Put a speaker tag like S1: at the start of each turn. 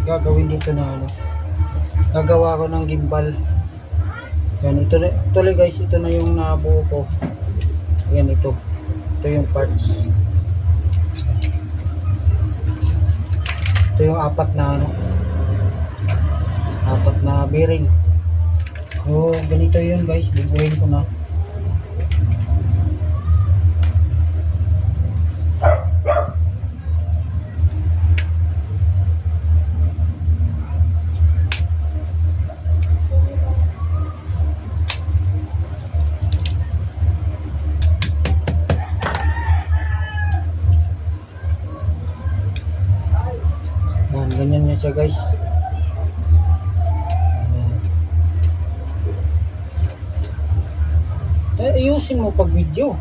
S1: gagawin dito na ano, gagawa ko ng gimbal. Yan, ito tuloy guys, ito na yung nabuo ko. Yan, ito yung parts. Ito yung apat na ano, apat na bearing. So ganito yun guys, bubuhin ko na. Ganyan niya siya guys. Ayusin mo pag video.